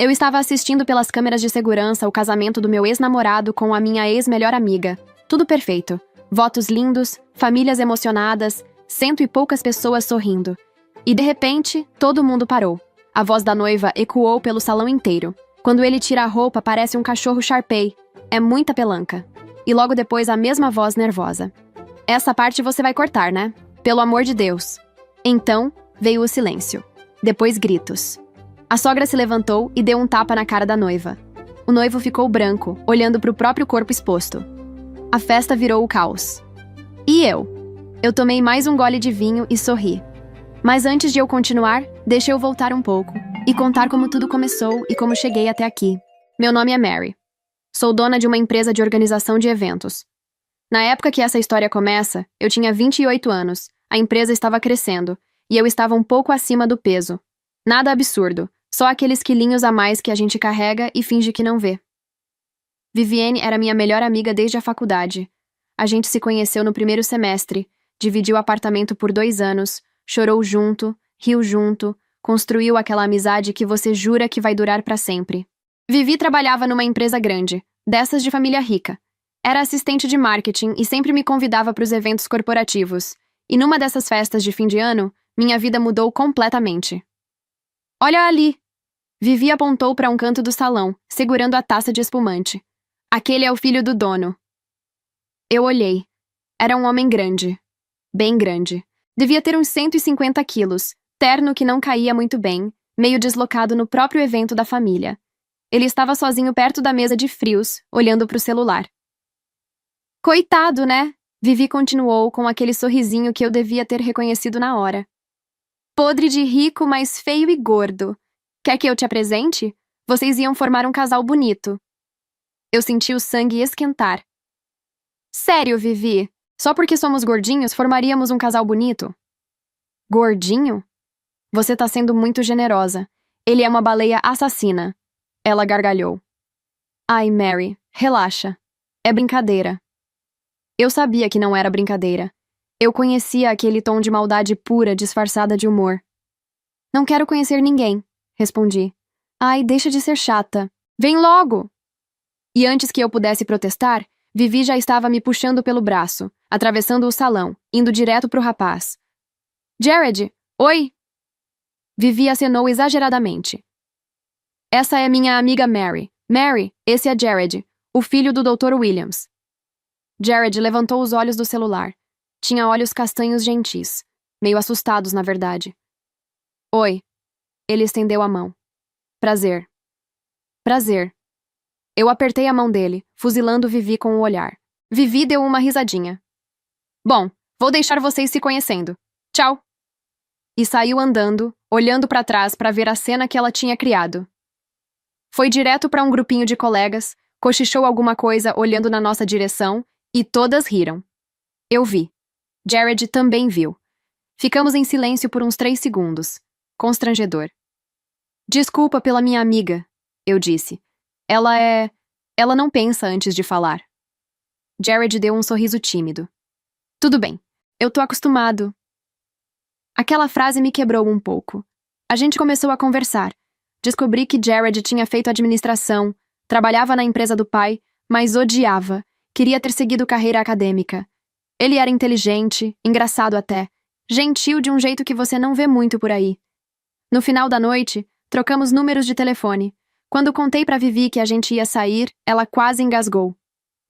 Eu estava assistindo pelas câmeras de segurança o casamento do meu ex-namorado com a minha ex-melhor amiga. Tudo perfeito. Votos lindos, famílias emocionadas, cento e poucas pessoas sorrindo. E de repente, todo mundo parou. A voz da noiva ecoou pelo salão inteiro. Quando ele tira a roupa, parece um cachorro Shar-Pei. É muita pelanca. E logo depois a mesma voz nervosa. Essa parte você vai cortar, né? Pelo amor de Deus. Então, veio o silêncio. Depois gritos. A sogra se levantou e deu um tapa na cara da noiva. O noivo ficou branco, olhando para o próprio corpo exposto. A festa virou o caos. E eu? Eu tomei mais um gole de vinho e sorri. Mas antes de eu continuar, deixa eu voltar um pouco e contar como tudo começou e como cheguei até aqui. Meu nome é Mary. Sou dona de uma empresa de organização de eventos. Na época que essa história começa, eu tinha 28 anos, a empresa estava crescendo e eu estava um pouco acima do peso. Nada absurdo, só aqueles quilinhos a mais que a gente carrega e finge que não vê. Vivienne era minha melhor amiga desde a faculdade. A gente se conheceu no primeiro semestre, dividiu o apartamento por 2 anos, chorou junto, riu junto, construiu aquela amizade que você jura que vai durar para sempre. Vivi trabalhava numa empresa grande, dessas de família rica. Era assistente de marketing e sempre me convidava para os eventos corporativos. E numa dessas festas de fim de ano, minha vida mudou completamente. Olha ali! Vivi apontou para um canto do salão, segurando a taça de espumante. Aquele é o filho do dono. Eu olhei. Era um homem grande. Bem grande. Devia ter uns 150 quilos, terno que não caía muito bem, meio deslocado no próprio evento da família. Ele estava sozinho perto da mesa de frios, olhando para o celular. Coitado, né? Vivi continuou com aquele sorrisinho que eu devia ter reconhecido na hora. Podre de rico, mas feio e gordo. Quer que eu te apresente? Vocês iam formar um casal bonito. Eu senti o sangue esquentar. Sério, Vivi? Só porque somos gordinhos formaríamos um casal bonito? Gordinho? Você tá sendo muito generosa. Ele é uma baleia assassina. Ela gargalhou. Ai, Mary, relaxa. É brincadeira. Eu sabia que não era brincadeira. Eu conhecia aquele tom de maldade pura disfarçada de humor. Não quero conhecer ninguém, respondi. Ai, deixa de ser chata. Vem logo! E antes que eu pudesse protestar, Vivi já estava me puxando pelo braço, atravessando o salão, indo direto pro rapaz. Jared, oi! Vivi acenou exageradamente. Essa é minha amiga Mary. Mary, esse é Jared, o filho do Dr. Williams. Jared levantou os olhos do celular. Tinha olhos castanhos gentis, meio assustados, na verdade. Oi. Ele estendeu a mão. Prazer. Prazer. Eu apertei a mão dele, fuzilando Vivi com o olhar. Vivi deu uma risadinha. Bom, vou deixar vocês se conhecendo. Tchau. E saiu andando, olhando para trás para ver a cena que ela tinha criado. Foi direto para um grupinho de colegas, cochichou alguma coisa olhando na nossa direção e todas riram. Eu vi. Jared também viu. Ficamos em silêncio por uns 3 segundos. Constrangedor. Desculpa pela minha amiga, eu disse. Ela não pensa antes de falar. Jared deu um sorriso tímido. Tudo bem, eu tô acostumado. Aquela frase me quebrou um pouco. A gente começou a conversar. Descobri que Jared tinha feito administração, trabalhava na empresa do pai, mas odiava. Queria ter seguido carreira acadêmica. Ele era inteligente, engraçado até, gentil de um jeito que você não vê muito por aí. No final da noite, trocamos números de telefone. Quando contei pra Vivi que a gente ia sair, ela quase engasgou.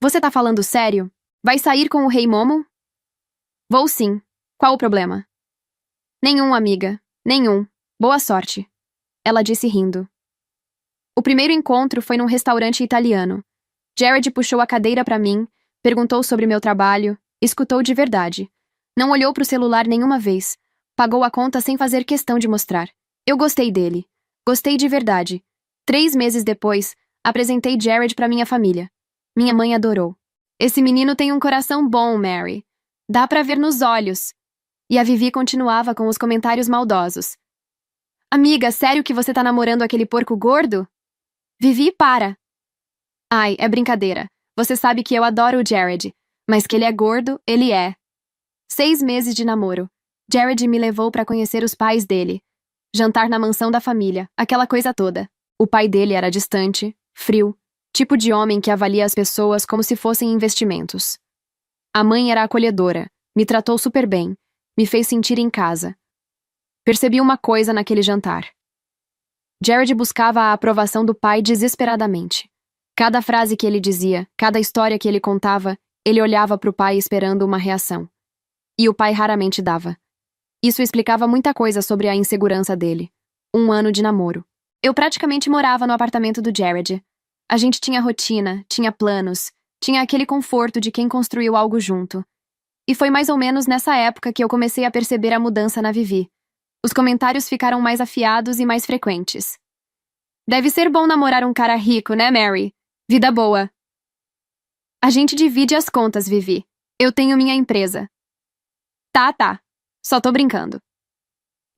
Você tá falando sério? Vai sair com o Rei Momo? Vou sim. Qual o problema? Nenhum, amiga. Nenhum. Boa sorte. Ela disse rindo. O primeiro encontro foi num restaurante italiano. Jared puxou a cadeira pra mim, perguntou sobre meu trabalho, escutou de verdade. Não olhou pro celular nenhuma vez. Pagou a conta sem fazer questão de mostrar. Eu gostei dele. Gostei de verdade. 3 meses depois, apresentei Jared pra minha família. Minha mãe adorou. Esse menino tem um coração bom, Mary. Dá pra ver nos olhos. E a Vivi continuava com os comentários maldosos. Amiga, sério que você tá namorando aquele porco gordo? Vivi, para. Ai, é brincadeira. Você sabe que eu adoro o Jared. Mas que ele é gordo, ele é. 6 meses de namoro. Jared me levou pra conhecer os pais dele. Jantar na mansão da família, aquela coisa toda. O pai dele era distante, frio, tipo de homem que avalia as pessoas como se fossem investimentos. A mãe era acolhedora, me tratou super bem, me fez sentir em casa. Percebi uma coisa naquele jantar. Jared buscava a aprovação do pai desesperadamente. Cada frase que ele dizia, cada história que ele contava, ele olhava para o pai esperando uma reação. E o pai raramente dava. Isso explicava muita coisa sobre a insegurança dele. 1 ano de namoro. Eu praticamente morava no apartamento do Jared. A gente tinha rotina, tinha planos, tinha aquele conforto de quem construiu algo junto. E foi mais ou menos nessa época que eu comecei a perceber a mudança na Vivi. Os comentários ficaram mais afiados e mais frequentes. Deve ser bom namorar um cara rico, né, Mary? Vida boa. A gente divide as contas, Vivi. Eu tenho minha empresa. Tá. Só tô brincando.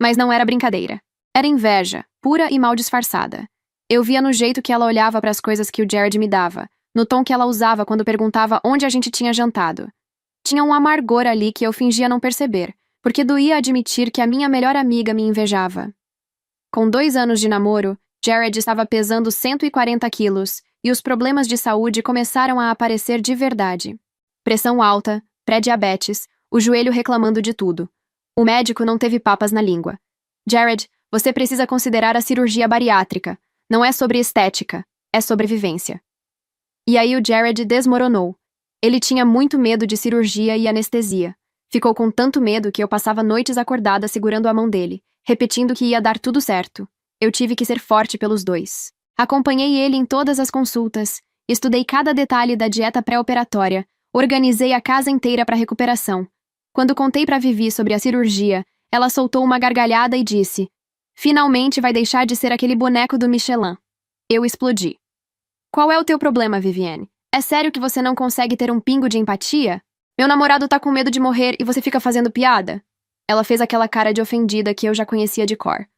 Mas não era brincadeira. Era inveja, pura e mal disfarçada. Eu via no jeito que ela olhava para as coisas que o Jared me dava, no tom que ela usava quando perguntava onde a gente tinha jantado. Tinha um amargor ali que eu fingia não perceber, porque doía admitir que a minha melhor amiga me invejava. Com 2 anos de namoro, Jared estava pesando 140 quilos e os problemas de saúde começaram a aparecer de verdade. Pressão alta, pré-diabetes, o joelho reclamando de tudo. O médico não teve papas na língua. Jared, você precisa considerar a cirurgia bariátrica. Não é sobre estética, é sobrevivência. E aí o Jared desmoronou. Ele tinha muito medo de cirurgia e anestesia. Ficou com tanto medo que eu passava noites acordada segurando a mão dele, repetindo que ia dar tudo certo. Eu tive que ser forte pelos dois. Acompanhei ele em todas as consultas, estudei cada detalhe da dieta pré-operatória, organizei a casa inteira para recuperação. Quando contei para Vivi sobre a cirurgia, ela soltou uma gargalhada e disse: "Finalmente vai deixar de ser aquele boneco do Michelin." Eu explodi. "Qual é o teu problema, Vivienne? É sério que você não consegue ter um pingo de empatia? Meu namorado tá com medo de morrer e você fica fazendo piada?" Ela fez aquela cara de ofendida que eu já conhecia de cor.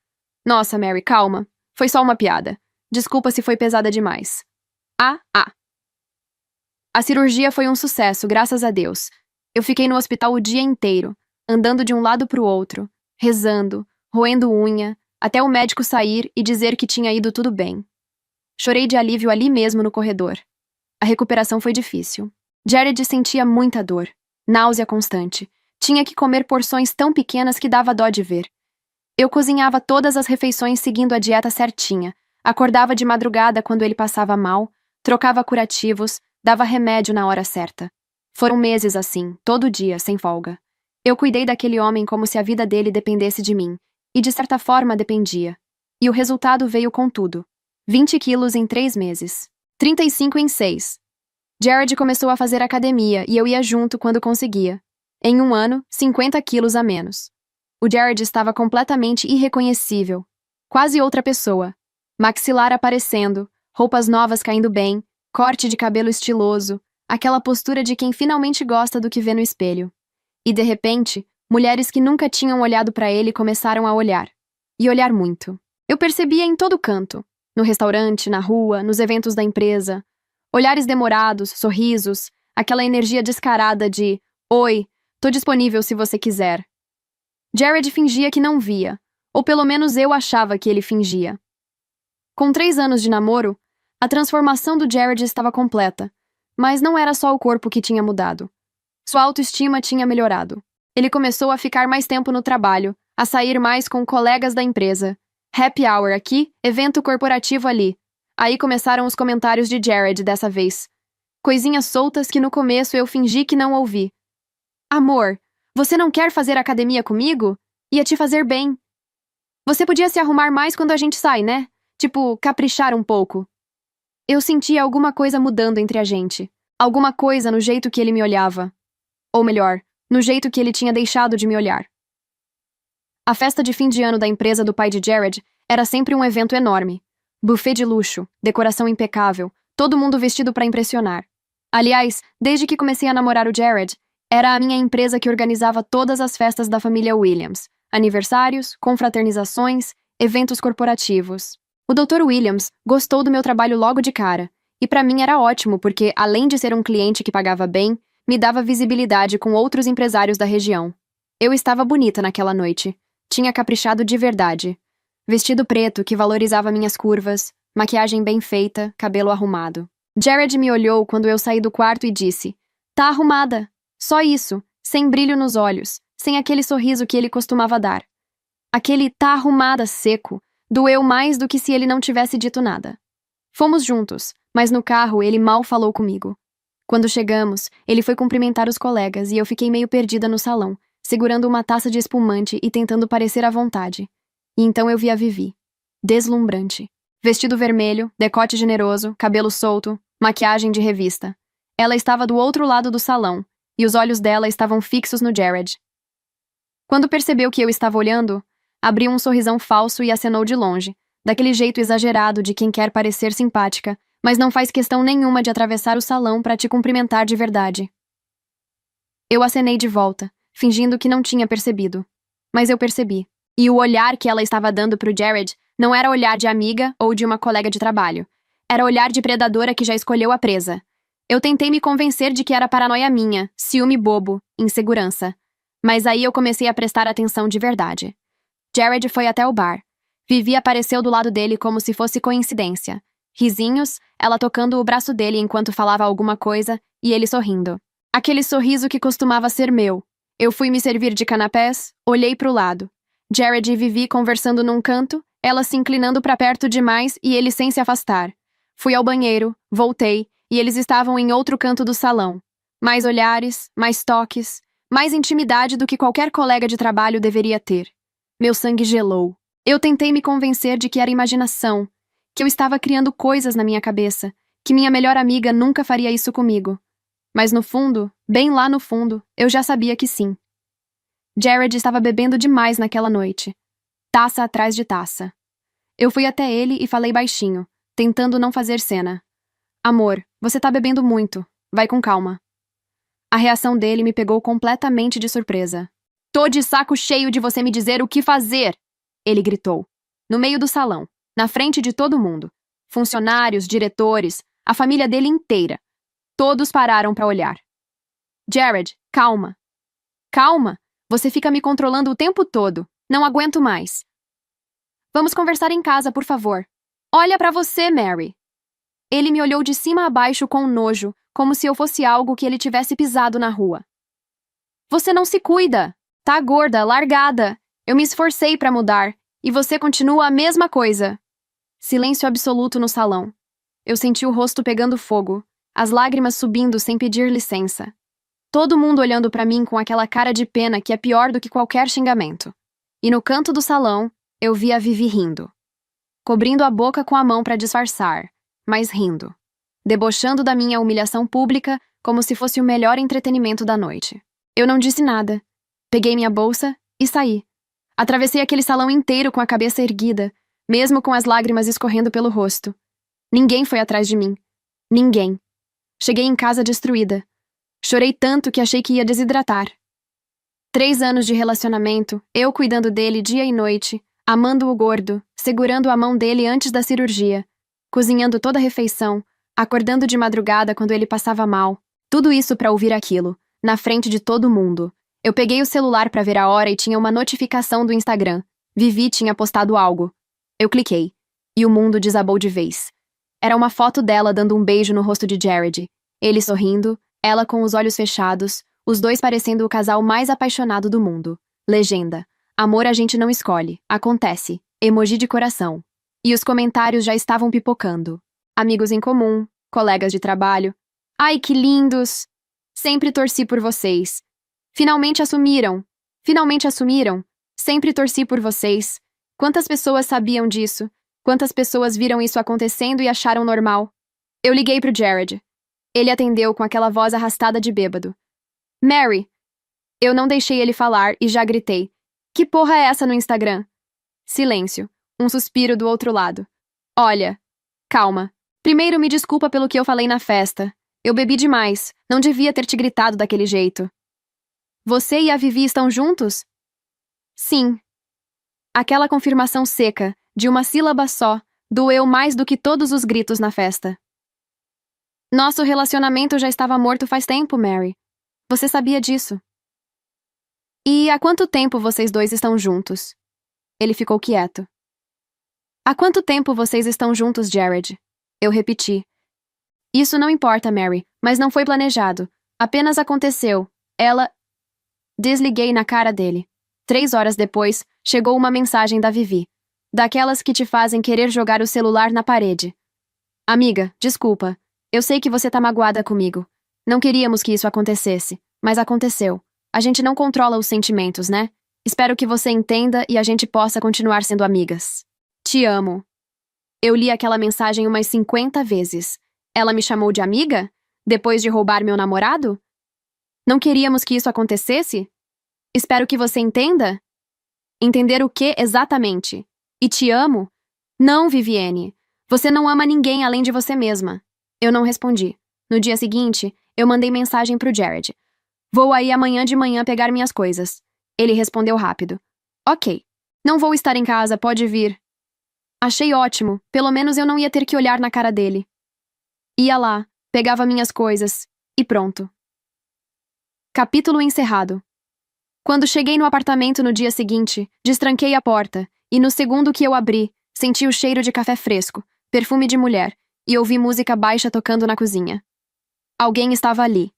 "Nossa, Mary, calma. Foi só uma piada. Desculpa se foi pesada demais." A cirurgia foi um sucesso, graças a Deus. Eu fiquei no hospital o dia inteiro, andando de um lado pro outro, rezando, roendo unha, até o médico sair e dizer que tinha ido tudo bem. Chorei de alívio ali mesmo no corredor. A recuperação foi difícil. Jared sentia muita dor, náusea constante. Tinha que comer porções tão pequenas que dava dó de ver. Eu cozinhava todas as refeições seguindo a dieta certinha, acordava de madrugada quando ele passava mal, trocava curativos, dava remédio na hora certa. Foram meses assim, todo dia, sem folga. Eu cuidei daquele homem como se a vida dele dependesse de mim, e de certa forma dependia. E o resultado veio com tudo. 20 quilos em 3 meses. 35 em 6. Jared começou a fazer academia e eu ia junto quando conseguia. Em 1 ano, 50 quilos a menos. O Jared estava completamente irreconhecível. Quase outra pessoa. Maxilar aparecendo, roupas novas caindo bem, corte de cabelo estiloso, aquela postura de quem finalmente gosta do que vê no espelho. E de repente, mulheres que nunca tinham olhado para ele começaram a olhar. E olhar muito. Eu percebia em todo canto. No restaurante, na rua, nos eventos da empresa. Olhares demorados, sorrisos, aquela energia descarada de "Oi, tô disponível se você quiser." Jared fingia que não via, ou pelo menos eu achava que ele fingia. Com 3 anos de namoro, a transformação do Jared estava completa, mas não era só o corpo que tinha mudado. Sua autoestima tinha melhorado. Ele começou a ficar mais tempo no trabalho, a sair mais com colegas da empresa. Happy hour aqui, evento corporativo ali. Aí começaram os comentários de Jared dessa vez. Coisinhas soltas que no começo eu fingi que não ouvi. "Amor, você não quer fazer academia comigo? Ia te fazer bem. Você podia se arrumar mais quando a gente sai, né? Tipo, caprichar um pouco." Eu sentia alguma coisa mudando entre a gente. Alguma coisa no jeito que ele me olhava. Ou melhor, no jeito que ele tinha deixado de me olhar. A festa de fim de ano da empresa do pai de Jared era sempre um evento enorme. Buffet de luxo, decoração impecável, todo mundo vestido para impressionar. Aliás, desde que comecei a namorar o Jared, era a minha empresa que organizava todas as festas da família Williams, aniversários, confraternizações, eventos corporativos. O Dr. Williams gostou do meu trabalho logo de cara, e para mim era ótimo porque, além de ser um cliente que pagava bem, me dava visibilidade com outros empresários da região. Eu estava bonita naquela noite. Tinha caprichado de verdade. Vestido preto que valorizava minhas curvas, maquiagem bem feita, cabelo arrumado. Jared me olhou quando eu saí do quarto e disse: "Tá arrumada." Só isso, sem brilho nos olhos, sem aquele sorriso que ele costumava dar. Aquele "tá arrumada" seco doeu mais do que se ele não tivesse dito nada. Fomos juntos, mas no carro ele mal falou comigo. Quando chegamos, ele foi cumprimentar os colegas e eu fiquei meio perdida no salão, segurando uma taça de espumante e tentando parecer à vontade. E então eu vi a Vivi. Deslumbrante. Vestido vermelho, decote generoso, cabelo solto, maquiagem de revista. Ela estava do outro lado do salão, e os olhos dela estavam fixos no Jared. Quando percebeu que eu estava olhando, abriu um sorrisão falso e acenou de longe, daquele jeito exagerado de quem quer parecer simpática, mas não faz questão nenhuma de atravessar o salão para te cumprimentar de verdade. Eu acenei de volta, fingindo que não tinha percebido. Mas eu percebi. E o olhar que ela estava dando pro Jared não era olhar de amiga ou de uma colega de trabalho. Era olhar de predadora que já escolheu a presa. Eu tentei me convencer de que era paranoia minha, ciúme bobo, insegurança. Mas aí eu comecei a prestar atenção de verdade. Jared foi até o bar. Vivi apareceu do lado dele como se fosse coincidência. Risinhos, ela tocando o braço dele enquanto falava alguma coisa e ele sorrindo. Aquele sorriso que costumava ser meu. Eu fui me servir de canapés, olhei pro lado. Jared e Vivi conversando num canto, ela se inclinando para perto demais e ele sem se afastar. Fui ao banheiro, voltei, e eles estavam em outro canto do salão. Mais olhares, mais toques, mais intimidade do que qualquer colega de trabalho deveria ter. Meu sangue gelou. Eu tentei me convencer de que era imaginação, que eu estava criando coisas na minha cabeça, que minha melhor amiga nunca faria isso comigo. Mas no fundo, bem lá no fundo, eu já sabia que sim. Jared estava bebendo demais naquela noite. Taça atrás de taça. Eu fui até ele e falei baixinho, tentando não fazer cena. "Amor, você tá bebendo muito. Vai com calma." A reação dele me pegou completamente de surpresa. "Tô de saco cheio de você me dizer o que fazer!" Ele gritou. No meio do salão, na frente de todo mundo. Funcionários, diretores, a família dele inteira. Todos pararam para olhar. "Jared, calma." "Calma? Você fica me controlando o tempo todo. Não aguento mais." "Vamos conversar em casa, por favor." "Olha pra você, Mary." Ele me olhou de cima a baixo com nojo, como se eu fosse algo que ele tivesse pisado na rua. "Você não se cuida. Tá gorda, largada. Eu me esforcei pra mudar, e você continua a mesma coisa." Silêncio absoluto no salão. Eu senti o rosto pegando fogo, as lágrimas subindo sem pedir licença. Todo mundo olhando pra mim com aquela cara de pena que é pior do que qualquer xingamento. E no canto do salão, eu vi a Vivi rindo. Cobrindo a boca com a mão pra disfarçar, mas rindo. Debochando da minha humilhação pública como se fosse o melhor entretenimento da noite. Eu não disse nada. Peguei minha bolsa e saí. Atravessei aquele salão inteiro com a cabeça erguida, mesmo com as lágrimas escorrendo pelo rosto. Ninguém foi atrás de mim. Ninguém. Cheguei em casa destruída. Chorei tanto que achei que ia desidratar. 3 anos de relacionamento, eu cuidando dele dia e noite, amando o gordo, segurando a mão dele antes da cirurgia, cozinhando toda a refeição, acordando de madrugada quando ele passava mal. Tudo isso pra ouvir aquilo, na frente de todo mundo. Eu peguei o celular pra ver a hora e tinha uma notificação do Instagram. Vivi tinha postado algo. Eu cliquei. E o mundo desabou de vez. Era uma foto dela dando um beijo no rosto de Jared. Ele sorrindo, ela com os olhos fechados, os dois parecendo o casal mais apaixonado do mundo. Legenda: "Amor a gente não escolhe, acontece." Emoji de coração. E os comentários já estavam pipocando. Amigos em comum, colegas de trabalho. "Ai, que lindos! Sempre torci por vocês. Finalmente assumiram. Finalmente assumiram. Sempre torci por vocês." Quantas pessoas sabiam disso? Quantas pessoas viram isso acontecendo e acharam normal? Eu liguei pro Jared. Ele atendeu com aquela voz arrastada de bêbado. "Mary." Eu não deixei ele falar e já gritei. "Que porra é essa no Instagram?" Silêncio. Um suspiro do outro lado. "Olha, calma. Primeiro me desculpa pelo que eu falei na festa. Eu bebi demais. Não devia ter te gritado daquele jeito." "Você e a Vivi estão juntos?" "Sim." Aquela confirmação seca, de uma sílaba só, doeu mais do que todos os gritos na festa. "Nosso relacionamento já estava morto faz tempo, Mary. Você sabia disso." "E há quanto tempo vocês dois estão juntos?" Ele ficou quieto. Há quanto tempo vocês estão juntos, Jared? Eu repeti. Isso não importa, Mary, mas não foi planejado. Apenas aconteceu. Ela... Desliguei na cara dele. 3 horas depois, chegou uma mensagem da Vivi. Daquelas que te fazem querer jogar o celular na parede. Amiga, desculpa. Eu sei que você tá magoada comigo. Não queríamos que isso acontecesse, mas aconteceu. A gente não controla os sentimentos, né? Espero que você entenda e a gente possa continuar sendo amigas. Te amo. Eu li aquela mensagem umas 50 vezes. Ela me chamou de amiga? Depois de roubar meu namorado? Não queríamos que isso acontecesse? Espero que você entenda? Entender o que exatamente? E te amo? Não, Vivienne. Você não ama ninguém além de você mesma. Eu não respondi. No dia seguinte, eu mandei mensagem pro Jared. Vou aí amanhã de manhã pegar minhas coisas. Ele respondeu rápido. Ok. Não vou estar em casa, pode vir. Achei ótimo. Pelo menos eu não ia ter que olhar na cara dele. Ia lá, pegava minhas coisas, e pronto. Capítulo encerrado. Quando cheguei no apartamento no dia seguinte, destranquei a porta, e no segundo que eu abri, senti o cheiro de café fresco, perfume de mulher, e ouvi música baixa tocando na cozinha. Alguém estava ali.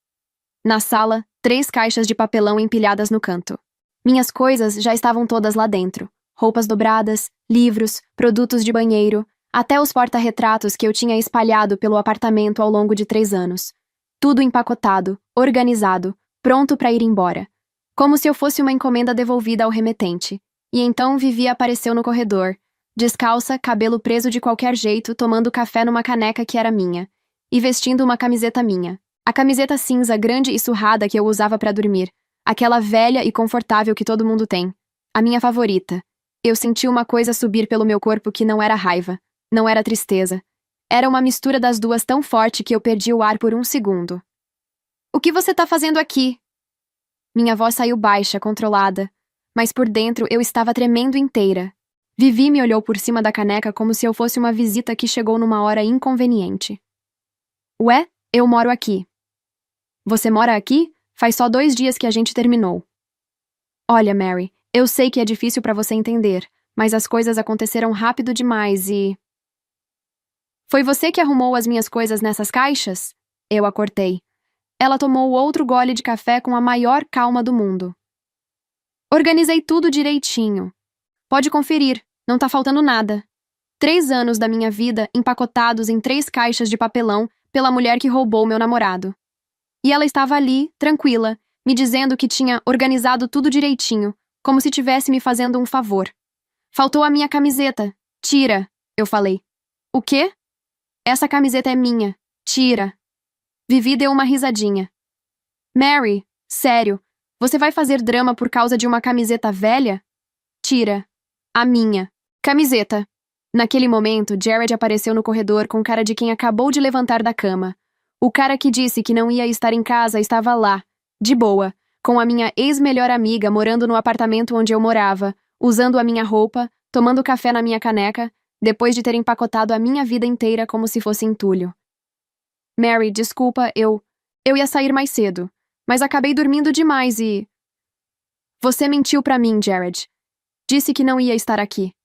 Na sala, 3 caixas de papelão empilhadas no canto. Minhas coisas já estavam todas lá dentro. Roupas dobradas, livros, produtos de banheiro, até os porta-retratos que eu tinha espalhado pelo apartamento ao longo de 3 anos. Tudo empacotado, organizado, pronto para ir embora. Como se eu fosse uma encomenda devolvida ao remetente. E então Vivi apareceu no corredor, descalça, cabelo preso de qualquer jeito, tomando café numa caneca que era minha, e vestindo uma camiseta minha. A camiseta cinza grande e surrada que eu usava para dormir. Aquela velha e confortável que todo mundo tem. A minha favorita. Eu senti uma coisa subir pelo meu corpo que não era raiva. Não era tristeza. Era uma mistura das duas tão forte que eu perdi o ar por um segundo. O que você tá fazendo aqui? Minha voz saiu baixa, controlada, mas por dentro eu estava tremendo inteira. Vivi me olhou por cima da caneca como se eu fosse uma visita que chegou numa hora inconveniente. Ué, eu moro aqui. Você mora aqui? Faz só 2 dias que a gente terminou. Olha, Mary, eu sei que é difícil pra você entender, mas as coisas aconteceram rápido demais e... Foi você que arrumou as minhas coisas nessas caixas? Eu a cortei. Ela tomou outro gole de café com a maior calma do mundo. Organizei tudo direitinho. Pode conferir, não tá faltando nada. 3 anos da minha vida empacotados em 3 caixas de papelão pela mulher que roubou meu namorado. E ela estava ali, tranquila, me dizendo que tinha organizado tudo direitinho, como se tivesse me fazendo um favor. Faltou a minha camiseta. Tira, eu falei. O quê? Essa camiseta é minha. Tira. Vivi deu uma risadinha. Mary, sério, você vai fazer drama por causa de uma camiseta velha? Tira. A minha. Camiseta. Naquele momento, Jared apareceu no corredor com cara de quem acabou de levantar da cama. O cara que disse que não ia estar em casa estava lá, de boa, com a minha ex-melhor amiga morando no apartamento onde eu morava, usando a minha roupa, tomando café na minha caneca, depois de ter empacotado a minha vida inteira como se fosse entulho. Mary, desculpa, eu ia sair mais cedo, mas acabei dormindo demais e... Você mentiu pra mim, Jared. Disse que não ia estar aqui.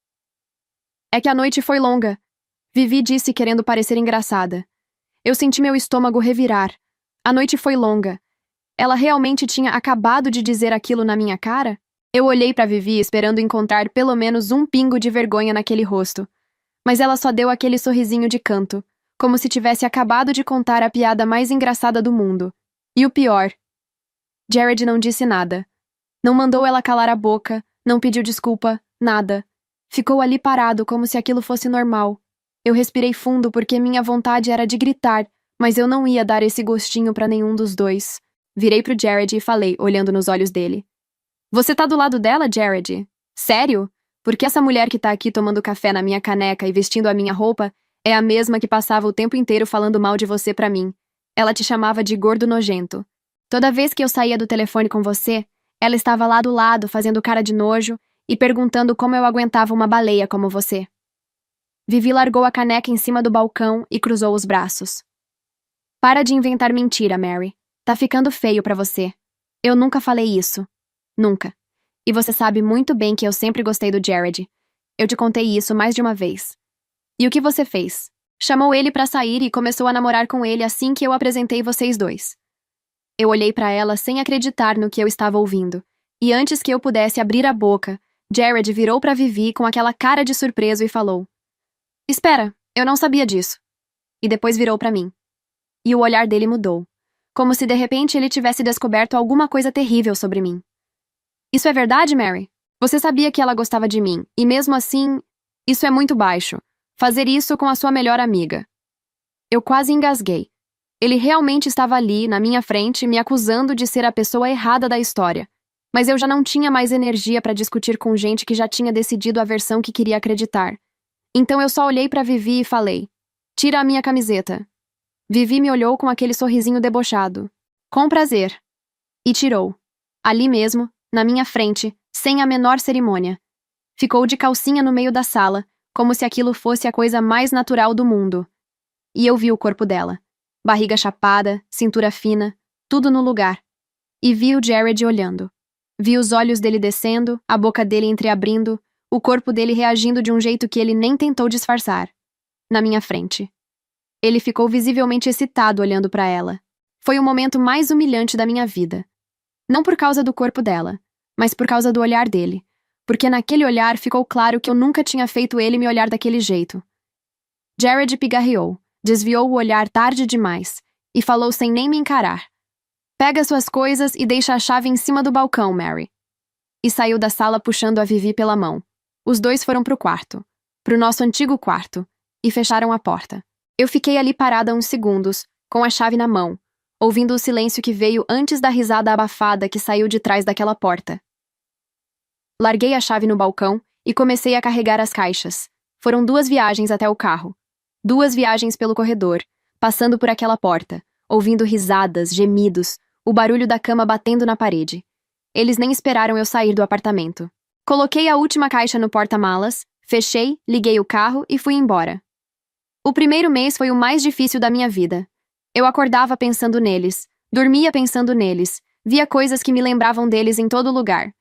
É que a noite foi longa. Vivi disse querendo parecer engraçada. Eu senti meu estômago revirar. A noite foi longa. Ela realmente tinha acabado de dizer aquilo na minha cara? Eu olhei pra Vivi esperando encontrar pelo menos um pingo de vergonha naquele rosto. Mas ela só deu aquele sorrisinho de canto, como se tivesse acabado de contar a piada mais engraçada do mundo. E o pior... Jared não disse nada. Não mandou ela calar a boca, não pediu desculpa, nada. Ficou ali parado como se aquilo fosse normal. Eu respirei fundo porque minha vontade era de gritar, mas eu não ia dar esse gostinho pra nenhum dos dois. Virei pro Jared e falei, olhando nos olhos dele. Você tá do lado dela, Jared? Sério? Porque essa mulher que tá aqui tomando café na minha caneca e vestindo a minha roupa é a mesma que passava o tempo inteiro falando mal de você pra mim. Ela te chamava de gordo nojento. Toda vez que eu saía do telefone com você, ela estava lá do lado fazendo cara de nojo e perguntando como eu aguentava uma baleia como você. Vivi largou a caneca em cima do balcão e cruzou os braços. Para de inventar mentira, Mary. Tá ficando feio pra você. Eu nunca falei isso. Nunca. E você sabe muito bem que eu sempre gostei do Jared. Eu te contei isso mais de uma vez. E o que você fez? Chamou ele pra sair e começou a namorar com ele assim que eu apresentei vocês dois. Eu olhei pra ela sem acreditar no que eu estava ouvindo. E antes que eu pudesse abrir a boca, Jared virou pra Vivi com aquela cara de surpreso e falou: Espera, eu não sabia disso. E depois virou pra mim. E o olhar dele mudou. Como se de repente ele tivesse descoberto alguma coisa terrível sobre mim. Isso é verdade, Mary? Você sabia que ela gostava de mim, e mesmo assim, isso é muito baixo. Fazer isso com a sua melhor amiga. Eu quase engasguei. Ele realmente estava ali, na minha frente, me acusando de ser a pessoa errada da história. Mas eu já não tinha mais energia para discutir com gente que já tinha decidido a versão que queria acreditar. Então eu só olhei para Vivi e falei: Tira a minha camiseta. Vivi me olhou com aquele sorrisinho debochado. Com prazer. E tirou. Ali mesmo, na minha frente, sem a menor cerimônia. Ficou de calcinha no meio da sala, como se aquilo fosse a coisa mais natural do mundo. E eu vi o corpo dela. Barriga chapada, cintura fina, tudo no lugar. E vi o Jared olhando. Vi os olhos dele descendo, a boca dele entreabrindo, o corpo dele reagindo de um jeito que ele nem tentou disfarçar. Na minha frente. Ele ficou visivelmente excitado olhando para ela. Foi o momento mais humilhante da minha vida. Não por causa do corpo dela, mas por causa do olhar dele. Porque naquele olhar ficou claro que eu nunca tinha feito ele me olhar daquele jeito. Jared pigarreou, desviou o olhar tarde demais, e falou sem nem me encarar. Pega suas coisas e deixa a chave em cima do balcão, Mary. E saiu da sala puxando a Vivi pela mão. Os dois foram pro quarto. Pro nosso antigo quarto. E fecharam a porta. Eu fiquei ali parada uns segundos, com a chave na mão, ouvindo o silêncio que veio antes da risada abafada que saiu de trás daquela porta. Larguei a chave no balcão e comecei a carregar as caixas. Foram 2 viagens até o carro. 2 viagens pelo corredor, passando por aquela porta, ouvindo risadas, gemidos, o barulho da cama batendo na parede. Eles nem esperaram eu sair do apartamento. Coloquei a última caixa no porta-malas, fechei, liguei o carro e fui embora. O primeiro mês foi o mais difícil da minha vida. Eu acordava pensando neles, dormia pensando neles, via coisas que me lembravam deles em todo lugar.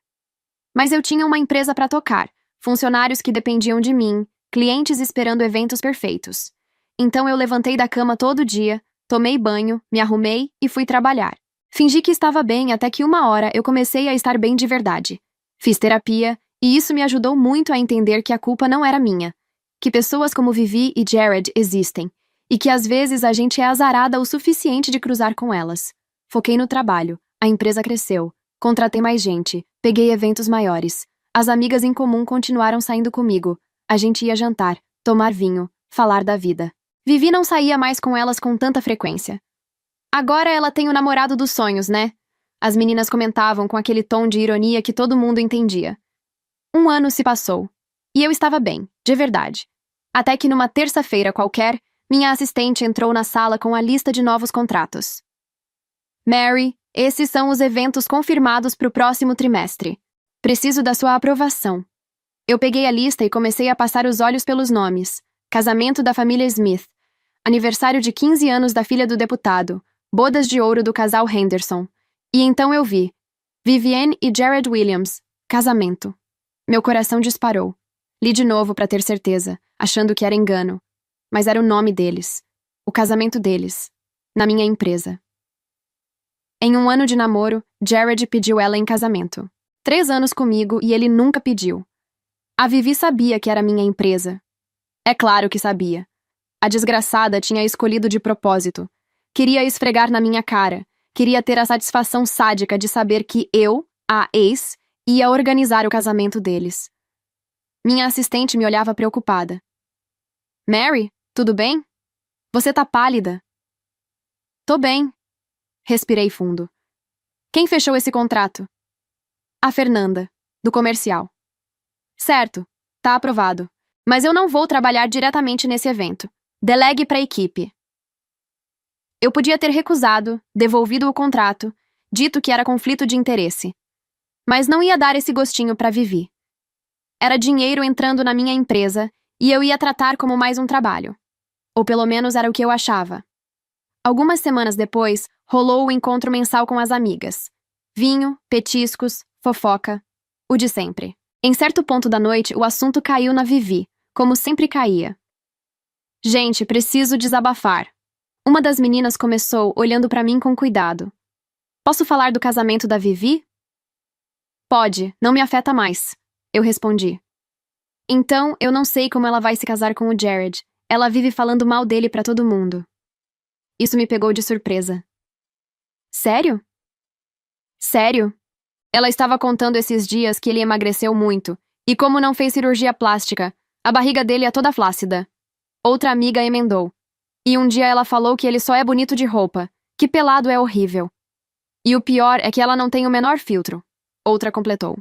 Mas eu tinha uma empresa para tocar, funcionários que dependiam de mim, clientes esperando eventos perfeitos. Então eu levantei da cama todo dia, tomei banho, me arrumei e fui trabalhar. Fingi que estava bem até que uma hora eu comecei a estar bem de verdade. Fiz terapia, e isso me ajudou muito a entender que a culpa não era minha. Que pessoas como Vivi e Jared existem, e que às vezes a gente é azarada o suficiente de cruzar com elas. Foquei no trabalho, a empresa cresceu, contratei mais gente, peguei eventos maiores. As amigas em comum continuaram saindo comigo. A gente ia jantar, tomar vinho, falar da vida. Vivi não saía mais com elas com tanta frequência. Agora ela tem o namorado dos sonhos, né? As meninas comentavam com aquele tom de ironia que todo mundo entendia. 1 ano se passou. E eu estava bem, de verdade. Até que numa terça-feira qualquer, minha assistente entrou na sala com a lista de novos contratos. Mary, esses são os eventos confirmados para o próximo trimestre. Preciso da sua aprovação. Eu peguei a lista e comecei a passar os olhos pelos nomes. Casamento da família Smith. Aniversário de 15 anos da filha do deputado. Bodas de ouro do casal Henderson. E então eu vi. Vivienne e Jared Williams. Casamento. Meu coração disparou. Li de novo para ter certeza, achando que era engano. Mas era o nome deles. O casamento deles. Na minha empresa. Em 1 ano de namoro, Jared pediu ela em casamento. 3 anos comigo e ele nunca pediu. A Vivi sabia que era minha empresa. É claro que sabia. A desgraçada tinha escolhido de propósito. Queria esfregar na minha cara. Queria ter a satisfação sádica de saber que eu, a ex, ia organizar o casamento deles. Minha assistente me olhava preocupada. Mary, tudo bem? Você tá pálida. Tô bem. Respirei fundo. Quem fechou esse contrato? A Fernanda, do comercial. Certo, tá aprovado. Mas eu não vou trabalhar diretamente nesse evento. Delegue pra equipe. Eu podia ter recusado, devolvido o contrato, dito que era conflito de interesse. Mas não ia dar esse gostinho pra Vivi. Era dinheiro entrando na minha empresa e eu ia tratar como mais um trabalho. Ou pelo menos era o que eu achava. Algumas semanas depois, rolou o encontro mensal com as amigas. Vinho, petiscos, fofoca. O de sempre. Em certo ponto da noite, o assunto caiu na Vivi, como sempre caía. Gente, preciso desabafar. Uma das meninas começou olhando pra mim com cuidado. Posso falar do casamento da Vivi? Pode, não me afeta mais. Eu respondi. Então, eu não sei como ela vai se casar com o Jared. Ela vive falando mal dele pra todo mundo. Isso me pegou de surpresa. Sério? Sério? Ela estava contando esses dias que ele emagreceu muito, e como não fez cirurgia plástica, a barriga dele é toda flácida. Outra amiga emendou. E um dia ela falou que ele só é bonito de roupa, que pelado é horrível. E o pior é que ela não tem o menor filtro. Outra completou.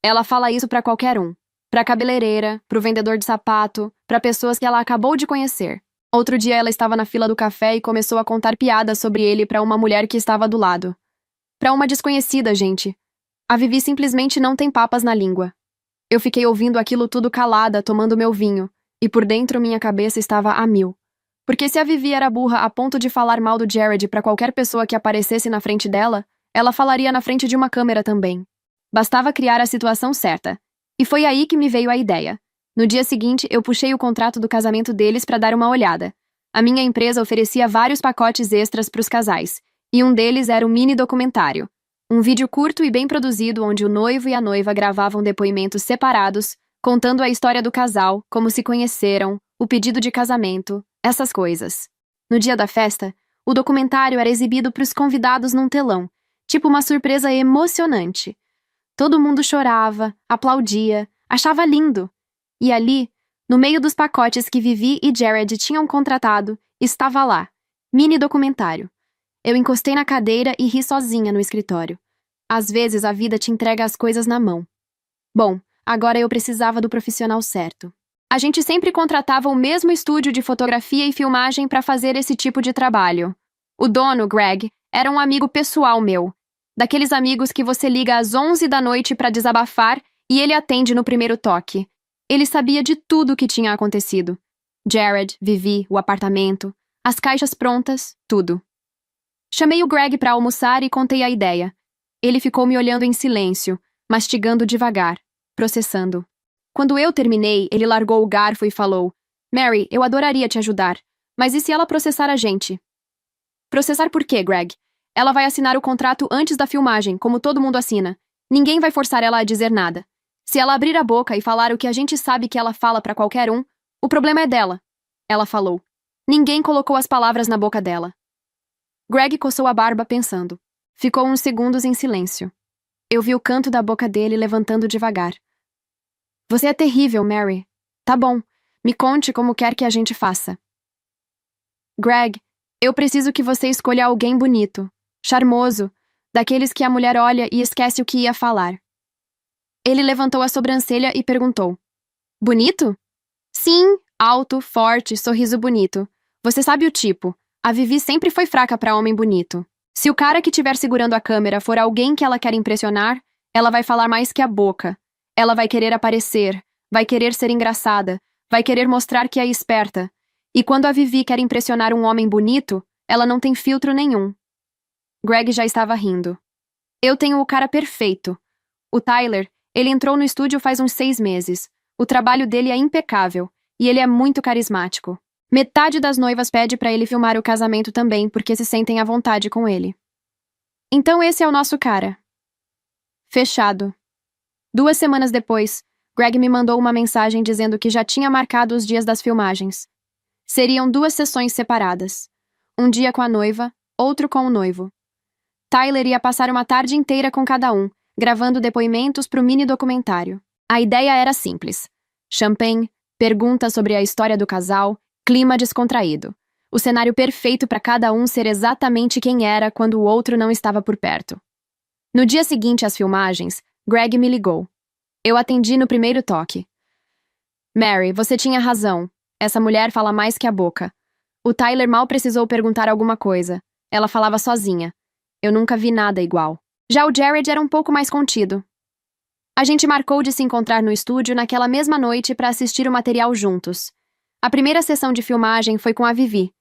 Ela fala isso pra qualquer um. Pra cabeleireira, pro vendedor de sapato, pra pessoas que ela acabou de conhecer. Outro dia ela estava na fila do café e começou a contar piadas sobre ele pra uma mulher que estava do lado. Pra uma desconhecida, gente. A Vivi simplesmente não tem papas na língua. Eu fiquei ouvindo aquilo tudo calada, tomando meu vinho, e por dentro minha cabeça estava a mil. Porque se a Vivi era burra a ponto de falar mal do Jared pra qualquer pessoa que aparecesse na frente dela, ela falaria na frente de uma câmera também. Bastava criar a situação certa. E foi aí que me veio a ideia. No dia seguinte, eu puxei o contrato do casamento deles pra dar uma olhada. A minha empresa oferecia vários pacotes extras pros casais, e um deles era um mini documentário. Um vídeo curto e bem produzido onde o noivo e a noiva gravavam depoimentos separados, contando a história do casal, como se conheceram, o pedido de casamento, essas coisas. No dia da festa, o documentário era exibido para os convidados num telão, tipo uma surpresa emocionante. Todo mundo chorava, aplaudia, achava lindo. E ali, no meio dos pacotes que Vivi e Jared tinham contratado, estava lá, mini documentário. Eu encostei na cadeira e ri sozinha no escritório. Às vezes a vida te entrega as coisas na mão. Bom, agora eu precisava do profissional certo. A gente sempre contratava o mesmo estúdio de fotografia e filmagem para fazer esse tipo de trabalho. O dono, Greg, era um amigo pessoal meu. Daqueles amigos que você liga às 11 da noite para desabafar e ele atende no primeiro toque. Ele sabia de tudo o que tinha acontecido. Jared, Vivi, o apartamento, as caixas prontas, tudo. Chamei o Greg para almoçar e contei a ideia. Ele ficou me olhando em silêncio, mastigando devagar, processando. Quando eu terminei, ele largou o garfo e falou: Mary, eu adoraria te ajudar, mas e se ela processar a gente? Processar por quê, Greg? Ela vai assinar o contrato antes da filmagem, como todo mundo assina. Ninguém vai forçar ela a dizer nada. Se ela abrir a boca e falar o que a gente sabe que ela fala pra qualquer um, o problema é dela. Ela falou. Ninguém colocou as palavras na boca dela. Greg coçou a barba pensando. Ficou uns segundos em silêncio. Eu vi o canto da boca dele levantando devagar. Você é terrível, Mary. Tá bom. Me conte como quer que a gente faça. Greg, eu preciso que você escolha alguém bonito, charmoso, daqueles que a mulher olha e esquece o que ia falar. Ele levantou a sobrancelha e perguntou. Bonito? Sim, alto, forte, sorriso bonito. Você sabe o tipo. A Vivi sempre foi fraca pra homem bonito. Se o cara que estiver segurando a câmera for alguém que ela quer impressionar, ela vai falar mais que a boca. Ela vai querer aparecer, vai querer ser engraçada, vai querer mostrar que é esperta. E quando a Vivi quer impressionar um homem bonito, ela não tem filtro nenhum. Greg já estava rindo. Eu tenho o cara perfeito. O Tyler, ele entrou no estúdio faz uns 6 meses. O trabalho dele é impecável, e ele é muito carismático. Metade das noivas pede pra ele filmar o casamento também, porque se sentem à vontade com ele. Então esse é o nosso cara. Fechado. 2 semanas depois, Greg me mandou uma mensagem dizendo que já tinha marcado os dias das filmagens. Seriam 2 sessões separadas. Um dia com a noiva, outro com o noivo. Tyler ia passar uma tarde inteira com cada um, gravando depoimentos pro mini documentário. A ideia era simples. Champanhe, perguntas sobre a história do casal, clima descontraído. O cenário perfeito para cada um ser exatamente quem era quando o outro não estava por perto. No dia seguinte às filmagens, Greg me ligou. Eu atendi no primeiro toque. Mary, você tinha razão. Essa mulher fala mais que a boca. O Tyler mal precisou perguntar alguma coisa. Ela falava sozinha. Eu nunca vi nada igual. Já o Jared era um pouco mais contido. A gente marcou de se encontrar no estúdio naquela mesma noite para assistir o material juntos. A primeira sessão de filmagem foi com a Vivi.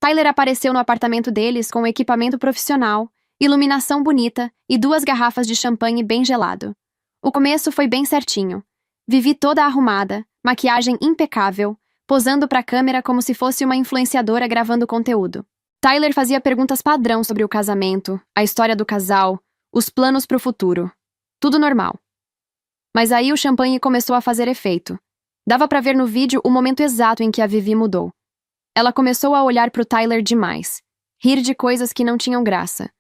Tyler apareceu no apartamento deles com equipamento profissional, iluminação bonita e 2 garrafas de champanhe bem gelado. O começo foi bem certinho. Vivi toda arrumada, maquiagem impecável, posando para a câmera como se fosse uma influenciadora gravando conteúdo. Tyler fazia perguntas padrão sobre o casamento, a história do casal, os planos para o futuro. Tudo normal. Mas aí o champanhe começou a fazer efeito. Dava para ver no vídeo o momento exato em que a Vivi mudou. Ela começou a olhar pro Tyler demais, rir de coisas que não tinham graça,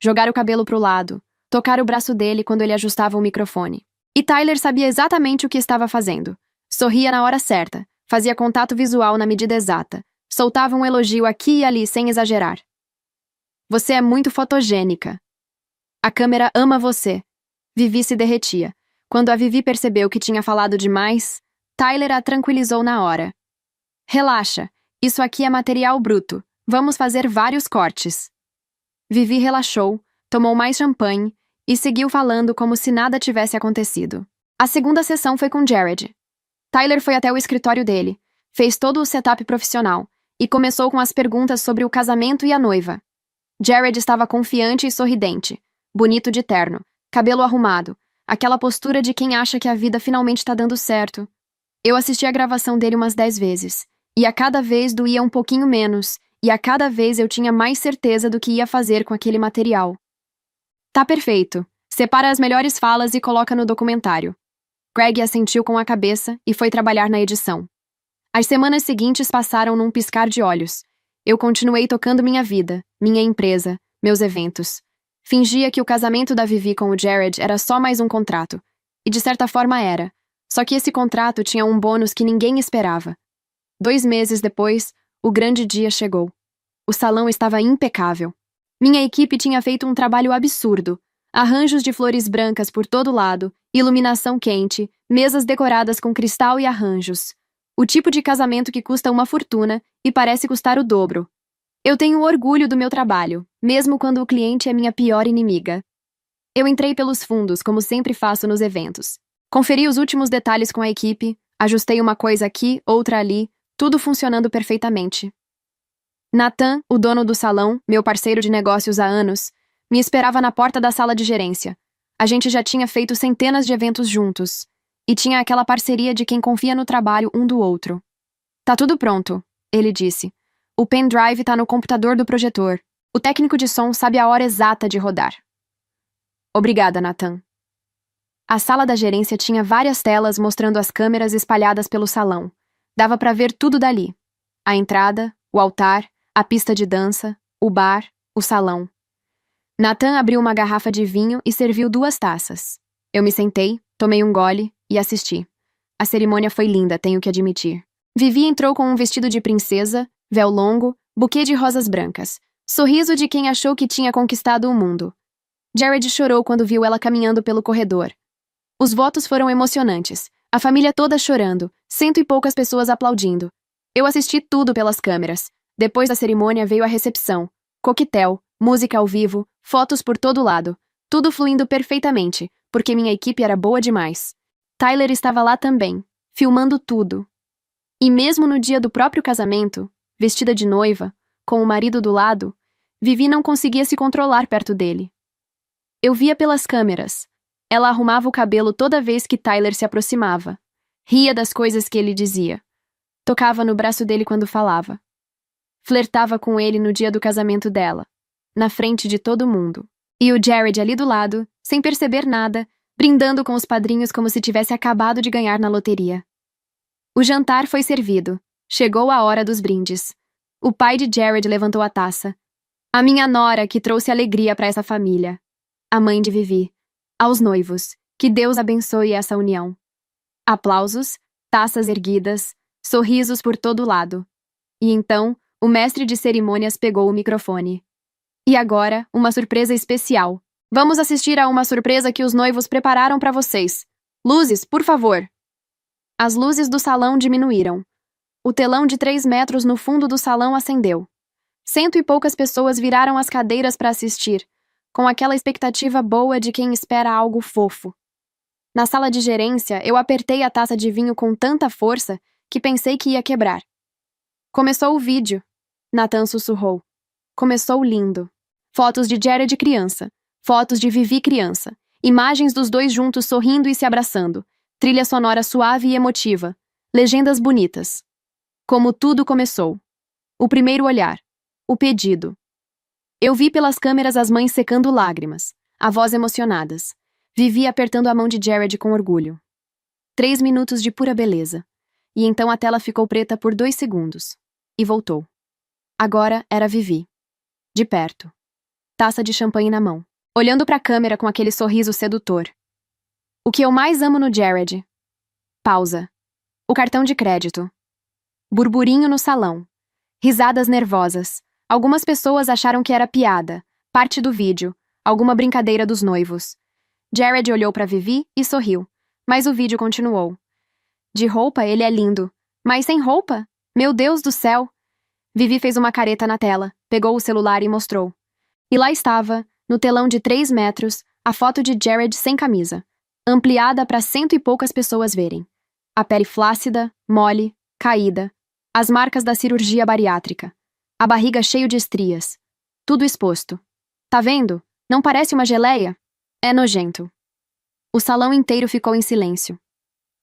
jogar o cabelo pro lado, tocar o braço dele quando ele ajustava o microfone. E Tyler sabia exatamente o que estava fazendo. Sorria na hora certa, fazia contato visual na medida exata, soltava um elogio aqui e ali sem exagerar. Você é muito fotogênica. A câmera ama você. Vivi se derretia. Quando a Vivi percebeu que tinha falado demais, Tyler a tranquilizou na hora. Relaxa, isso aqui é material bruto. Vamos fazer vários cortes. Vivi relaxou, tomou mais champanhe e seguiu falando como se nada tivesse acontecido. A segunda sessão foi com Jared. Tyler foi até o escritório dele, fez todo o setup profissional e começou com as perguntas sobre o casamento e a noiva. Jared estava confiante e sorridente, bonito de terno, cabelo arrumado, aquela postura de quem acha que a vida finalmente está dando certo. Eu assisti a gravação dele umas 10 vezes, e a cada vez doía um pouquinho menos, e a cada vez eu tinha mais certeza do que ia fazer com aquele material. Tá perfeito. Separa as melhores falas e coloca no documentário. Greg assentiu com a cabeça e foi trabalhar na edição. As semanas seguintes passaram num piscar de olhos. Eu continuei tocando minha vida, minha empresa, meus eventos. Fingia que o casamento da Vivi com o Jared era só mais um contrato. E de certa forma era. Só que esse contrato tinha um bônus que ninguém esperava. 2 meses depois, o grande dia chegou. O salão estava impecável. Minha equipe tinha feito um trabalho absurdo. Arranjos de flores brancas por todo lado, iluminação quente, mesas decoradas com cristal e arranjos. O tipo de casamento que custa uma fortuna e parece custar o dobro. Eu tenho orgulho do meu trabalho, mesmo quando o cliente é minha pior inimiga. Eu entrei pelos fundos, como sempre faço nos eventos. Conferi os últimos detalhes com a equipe, ajustei uma coisa aqui, outra ali, tudo funcionando perfeitamente. Nathan, o dono do salão, meu parceiro de negócios há anos, me esperava na porta da sala de gerência. A gente já tinha feito centenas de eventos juntos. E tinha aquela parceria de quem confia no trabalho um do outro. Tá tudo pronto, ele disse. O pendrive tá no computador do projetor. O técnico de som sabe a hora exata de rodar. Obrigada, Nathan. A sala da gerência tinha várias telas mostrando as câmeras espalhadas pelo salão. Dava pra ver tudo dali. A entrada, o altar, a pista de dança, o bar, o salão. Nathan abriu uma garrafa de vinho e serviu 2 taças. Eu me sentei, tomei um gole e assisti. A cerimônia foi linda, tenho que admitir. Vivi entrou com um vestido de princesa, véu longo, buquê de rosas brancas, sorriso de quem achou que tinha conquistado o mundo. Jared chorou quando viu ela caminhando pelo corredor. Os votos foram emocionantes, a família toda chorando, 100 e poucas pessoas aplaudindo. Eu assisti tudo pelas câmeras. Depois da cerimônia veio a recepção. Coquetel, música ao vivo, fotos por todo lado. Tudo fluindo perfeitamente, porque minha equipe era boa demais. Tyler estava lá também, filmando tudo. E mesmo no dia do próprio casamento, vestida de noiva, com o marido do lado, Vivi não conseguia se controlar perto dele. Eu via pelas câmeras. Ela arrumava o cabelo toda vez que Tyler se aproximava. Ria das coisas que ele dizia. Tocava no braço dele quando falava. Flertava com ele no dia do casamento dela, na frente de todo mundo. E o Jared ali do lado, sem perceber nada, brindando com os padrinhos como se tivesse acabado de ganhar na loteria. O jantar foi servido. Chegou a hora dos brindes. O pai de Jared levantou a taça. A minha nora que trouxe alegria para essa família. A mãe de Vivi. Aos noivos. Que Deus abençoe essa união. Aplausos, taças erguidas, sorrisos por todo lado. E então, o mestre de cerimônias pegou o microfone. E agora, uma surpresa especial. Vamos assistir a uma surpresa que os noivos prepararam para vocês. Luzes, por favor. As luzes do salão diminuíram. O telão de 3 metros no fundo do salão acendeu. 100 e poucas pessoas viraram as cadeiras para assistir, com aquela expectativa boa de quem espera algo fofo. Na sala de gerência, eu apertei a taça de vinho com tanta força que pensei que ia quebrar. Começou o vídeo. Nathan sussurrou. Começou lindo. Fotos de Jared criança. Fotos de Vivi criança. Imagens dos dois juntos sorrindo e se abraçando. Trilha sonora suave e emotiva. Legendas bonitas. Como tudo começou. O primeiro olhar. O pedido. Eu vi pelas câmeras as mães secando lágrimas, avós emocionadas. Vivi apertando a mão de Jared com orgulho. 3 minutos de pura beleza. E então a tela ficou preta por 2 segundos. E voltou. Agora era Vivi. De perto. Taça de champanhe na mão. Olhando para a câmera com aquele sorriso sedutor. O que eu mais amo no Jared. Pausa. O cartão de crédito. Burburinho no salão. Risadas nervosas. Algumas pessoas acharam que era piada, parte do vídeo, alguma brincadeira dos noivos. Jared olhou para Vivi e sorriu, mas o vídeo continuou. De roupa ele é lindo, mas sem roupa? Meu Deus do céu! Vivi fez uma careta na tela, pegou o celular e mostrou. E lá estava, no telão de 3 metros, a foto de Jared sem camisa, ampliada para 100 e poucas pessoas verem. A pele flácida, mole, caída, as marcas da cirurgia bariátrica. A barriga cheia de estrias. Tudo exposto. Tá vendo? Não parece uma geleia? É nojento. O salão inteiro ficou em silêncio.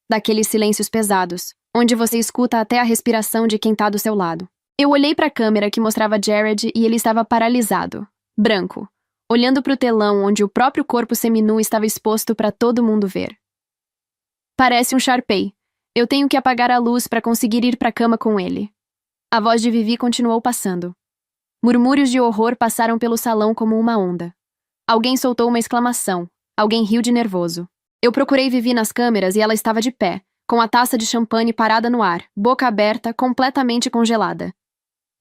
Daqueles silêncios pesados, onde você escuta até a respiração de quem tá do seu lado. Eu olhei pra câmera que mostrava Jared e ele estava paralisado, branco, olhando pro telão onde o próprio corpo seminu estava exposto pra todo mundo ver. Parece um Sharpei. Eu tenho que apagar a luz pra conseguir ir pra cama com ele. A voz de Vivi continuou passando. Murmúrios de horror passaram pelo salão como uma onda. Alguém soltou uma exclamação. Alguém riu de nervoso. Eu procurei Vivi nas câmeras e ela estava de pé, com a taça de champanhe parada no ar, boca aberta, completamente congelada.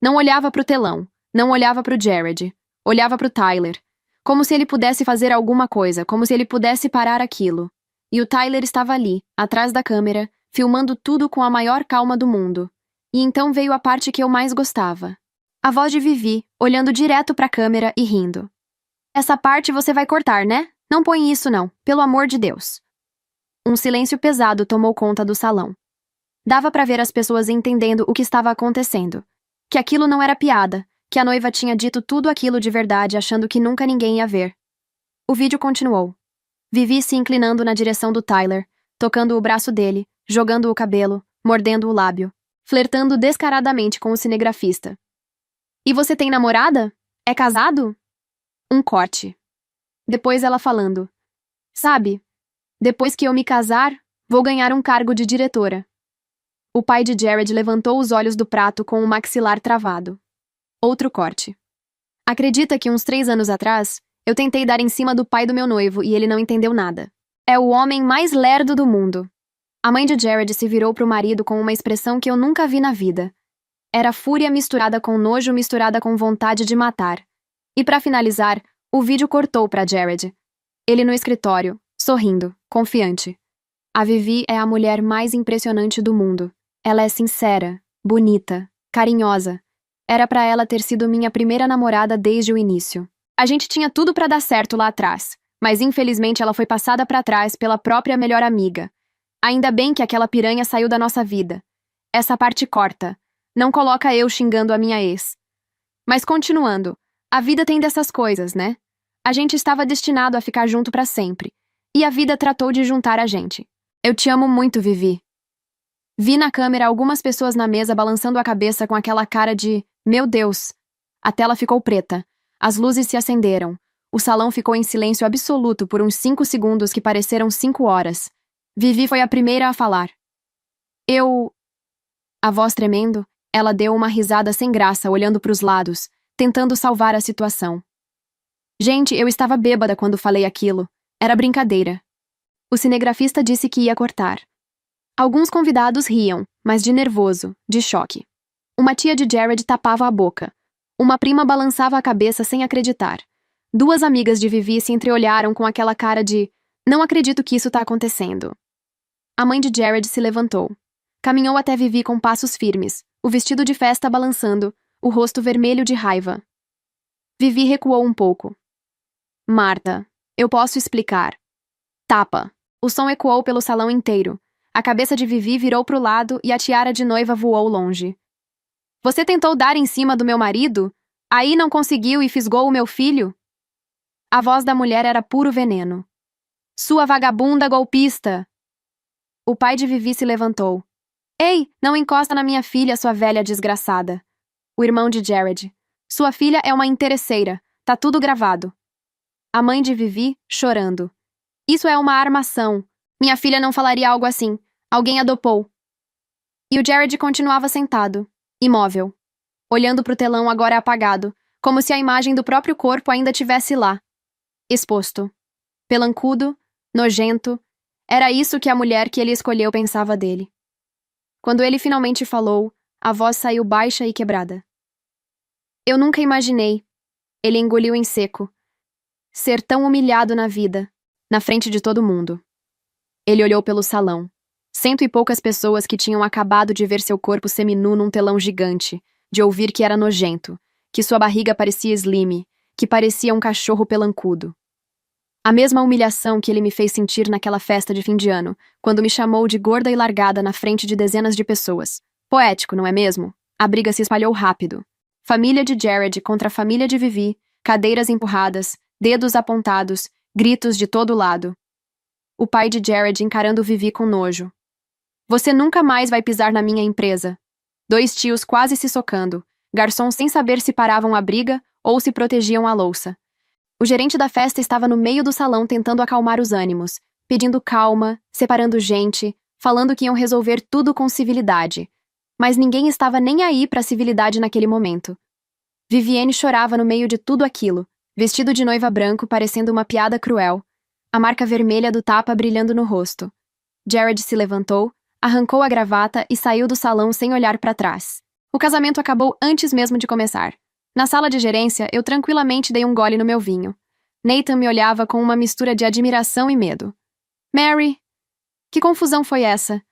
Não olhava pro telão, não olhava pro Jared, olhava pro Tyler, como se ele pudesse fazer alguma coisa, como se ele pudesse parar aquilo. E o Tyler estava ali, atrás da câmera, filmando tudo com a maior calma do mundo. E então veio a parte que eu mais gostava. A voz de Vivi, olhando direto pra câmera e rindo. Essa parte você vai cortar, né? Não põe isso não, pelo amor de Deus. Um silêncio pesado tomou conta do salão. Dava pra ver as pessoas entendendo o que estava acontecendo. Que aquilo não era piada, que a noiva tinha dito tudo aquilo de verdade achando que nunca ninguém ia ver. O vídeo continuou. Vivi se inclinando na direção do Tyler, tocando o braço dele, jogando o cabelo, mordendo o lábio. Flertando descaradamente com o cinegrafista. E você tem namorada? É casado? Um corte. Depois ela falando. Sabe, depois que eu me casar, vou ganhar um cargo de diretora. O pai de Jared levantou os olhos do prato com o maxilar travado. Outro corte. Acredita que uns 3 anos atrás, eu tentei dar em cima do pai do meu noivo e ele não entendeu nada. É o homem mais lerdo do mundo. A mãe de Jared se virou pro marido com uma expressão que eu nunca vi na vida. Era fúria misturada com nojo misturada com vontade de matar. E pra finalizar, o vídeo cortou pra Jared. Ele no escritório, sorrindo, confiante. A Vivi é a mulher mais impressionante do mundo. Ela é sincera, bonita, carinhosa. Era pra ela ter sido minha primeira namorada desde o início. A gente tinha tudo pra dar certo lá atrás, mas infelizmente ela foi passada pra trás pela própria melhor amiga. Ainda bem que aquela piranha saiu da nossa vida. Essa parte corta. Não coloca eu xingando a minha ex. Mas continuando, a vida tem dessas coisas, né? A gente estava destinado a ficar junto pra sempre. E a vida tratou de juntar a gente. Eu te amo muito, Vivi. Vi na câmera algumas pessoas na mesa balançando a cabeça com aquela cara de meu Deus. A tela ficou preta. As luzes se acenderam. O salão ficou em silêncio absoluto por uns 5 segundos que pareceram 5 horas. Vivi foi a primeira a falar. A voz tremendo, ela deu uma risada sem graça olhando para os lados, tentando salvar a situação. Gente, eu estava bêbada quando falei aquilo. Era brincadeira. O cinegrafista disse que ia cortar. Alguns convidados riam, mas de nervoso, de choque. Uma tia de Jared tapava a boca. Uma prima balançava a cabeça sem acreditar. 2 amigas de Vivi se entreolharam com aquela cara de não acredito que isso tá acontecendo. A mãe de Jared se levantou. Caminhou até Vivi com passos firmes, o vestido de festa balançando, o rosto vermelho de raiva. Vivi recuou um pouco. Marta, eu posso explicar. Tapa. O som ecoou pelo salão inteiro. A cabeça de Vivi virou pro lado e a tiara de noiva voou longe. Você tentou dar em cima do meu marido? Aí não conseguiu e fisgou o meu filho? A voz da mulher era puro veneno. Sua vagabunda golpista! O pai de Vivi se levantou. Ei, não encosta na minha filha, sua velha desgraçada. O irmão de Jared. Sua filha é uma interesseira. Tá tudo gravado. A mãe de Vivi, chorando. Isso é uma armação. Minha filha não falaria algo assim. Alguém a dopou. E o Jared continuava sentado, imóvel, olhando pro telão agora apagado, como se a imagem do próprio corpo ainda tivesse lá. Exposto. Pelancudo, nojento. Era isso que a mulher que ele escolheu pensava dele. Quando ele finalmente falou, a voz saiu baixa e quebrada. Eu nunca imaginei. Ele engoliu em seco. Ser tão humilhado na vida, na frente de todo mundo. Ele olhou pelo salão. 100 e poucas pessoas que tinham acabado de ver seu corpo seminu num telão gigante, de ouvir que era nojento, que sua barriga parecia slime, que parecia um cachorro pelancudo. A mesma humilhação que ele me fez sentir naquela festa de fim de ano, quando me chamou de gorda e largada na frente de dezenas de pessoas. Poético, não é mesmo? A briga se espalhou rápido. Família de Jared contra a família de Vivi, cadeiras empurradas, dedos apontados, gritos de todo lado. O pai de Jared encarando Vivi com nojo. Você nunca mais vai pisar na minha empresa. 2 tios quase se socando, garçons sem saber se paravam a briga ou se protegiam a louça. O gerente da festa estava no meio do salão tentando acalmar os ânimos, pedindo calma, separando gente, falando que iam resolver tudo com civilidade. Mas ninguém estava nem aí para civilidade naquele momento. Vivienne chorava no meio de tudo aquilo, vestido de noiva branco parecendo uma piada cruel, a marca vermelha do tapa brilhando no rosto. Jared se levantou, arrancou a gravata e saiu do salão sem olhar para trás. O casamento acabou antes mesmo de começar. Na sala de gerência, eu tranquilamente dei um gole no meu vinho. Nathan me olhava com uma mistura de admiração e medo. Mary, que confusão foi essa?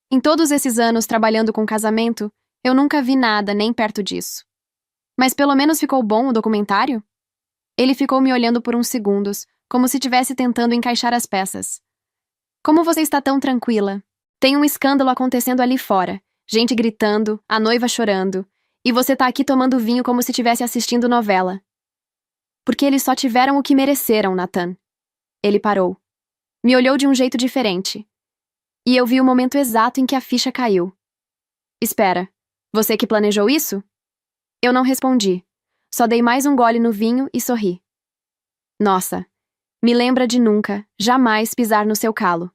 Em todos esses anos trabalhando com casamento, eu nunca vi nada nem perto disso. Mas pelo menos ficou bom o documentário? Ele ficou me olhando por uns segundos, como se estivesse tentando encaixar as peças. Como você está tão tranquila? Tem um escândalo acontecendo ali fora. Gente gritando, a noiva chorando. E você tá aqui tomando vinho como se estivesse assistindo novela. Porque eles só tiveram o que mereceram, Nathan. Ele parou. Me olhou de um jeito diferente. E eu vi o momento exato em que a ficha caiu. Espera, você que planejou isso? Eu não respondi. Só dei mais um gole no vinho e sorri. Nossa, me lembra de nunca, jamais pisar no seu calo.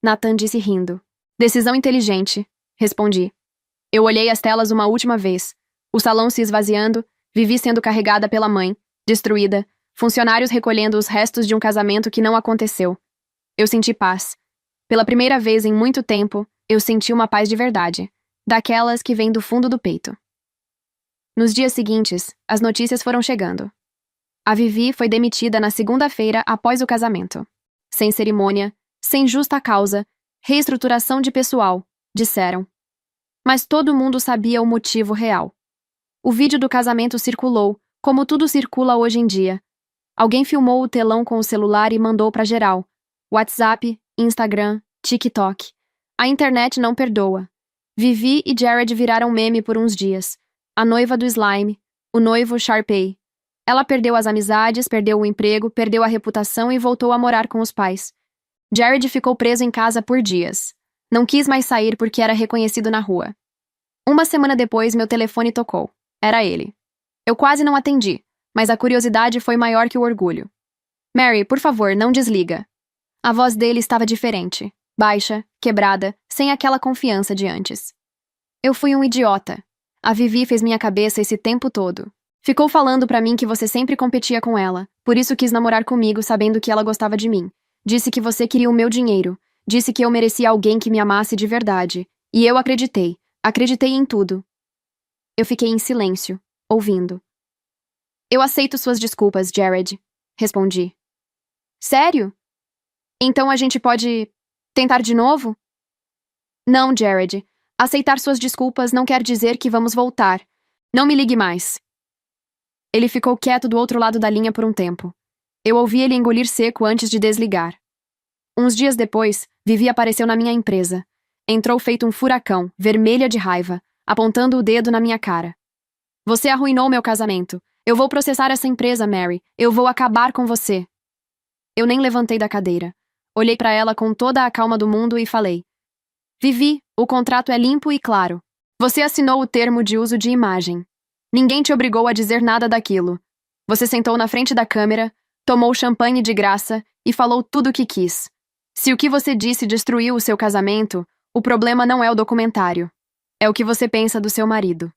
Nathan disse rindo. Decisão inteligente, respondi. Eu olhei as telas uma última vez. O salão se esvaziando, Vivi sendo carregada pela mãe, destruída, funcionários recolhendo os restos de um casamento que não aconteceu. Eu senti paz. Pela primeira vez em muito tempo, eu senti uma paz de verdade, daquelas que vêm do fundo do peito. Nos dias seguintes, as notícias foram chegando. A Vivi foi demitida na segunda-feira após o casamento. Sem cerimônia, sem justa causa, reestruturação de pessoal, disseram. Mas todo mundo sabia o motivo real. O vídeo do casamento circulou, como tudo circula hoje em dia. Alguém filmou o telão com o celular e mandou para geral. WhatsApp, Instagram, TikTok. A internet não perdoa. Vivi e Jared viraram meme por uns dias. A noiva do slime, o noivo Sharpay. Ela perdeu as amizades, perdeu o emprego, perdeu a reputação e voltou a morar com os pais. Jared ficou preso em casa por dias. Não quis mais sair porque era reconhecido na rua. Uma semana depois, meu telefone tocou. Era ele. Eu quase não atendi, mas a curiosidade foi maior que o orgulho. Mary, por favor, não desliga. A voz dele estava diferente, baixa, quebrada, sem aquela confiança de antes. Eu fui um idiota. A Vivi fez minha cabeça esse tempo todo. Ficou falando pra mim que você sempre competia com ela, por isso quis namorar comigo sabendo que ela gostava de mim. Disse que você queria o meu dinheiro. Disse que eu merecia alguém que me amasse de verdade. E eu acreditei. Acreditei em tudo. Eu fiquei em silêncio, ouvindo. Eu aceito suas desculpas, Jared, respondi. Sério? Então a gente pode tentar de novo? Não, Jared. Aceitar suas desculpas não quer dizer que vamos voltar. Não me ligue mais. Ele ficou quieto do outro lado da linha por um tempo. Eu ouvi ele engolir seco antes de desligar. Uns dias depois, Vivi apareceu na minha empresa. Entrou feito um furacão, vermelha de raiva, apontando o dedo na minha cara. Você arruinou meu casamento. Eu vou processar essa empresa, Mary. Eu vou acabar com você. Eu nem levantei da cadeira. Olhei pra ela com toda a calma do mundo e falei. Vivi, O contrato é limpo e claro. Você assinou o termo de uso de imagem. Ninguém te obrigou a dizer nada daquilo. Você sentou na frente da câmera, tomou champanhe de graça e falou tudo o que quis. Se o que você disse destruiu o seu casamento, o problema não é o documentário. É o que você pensa do seu marido.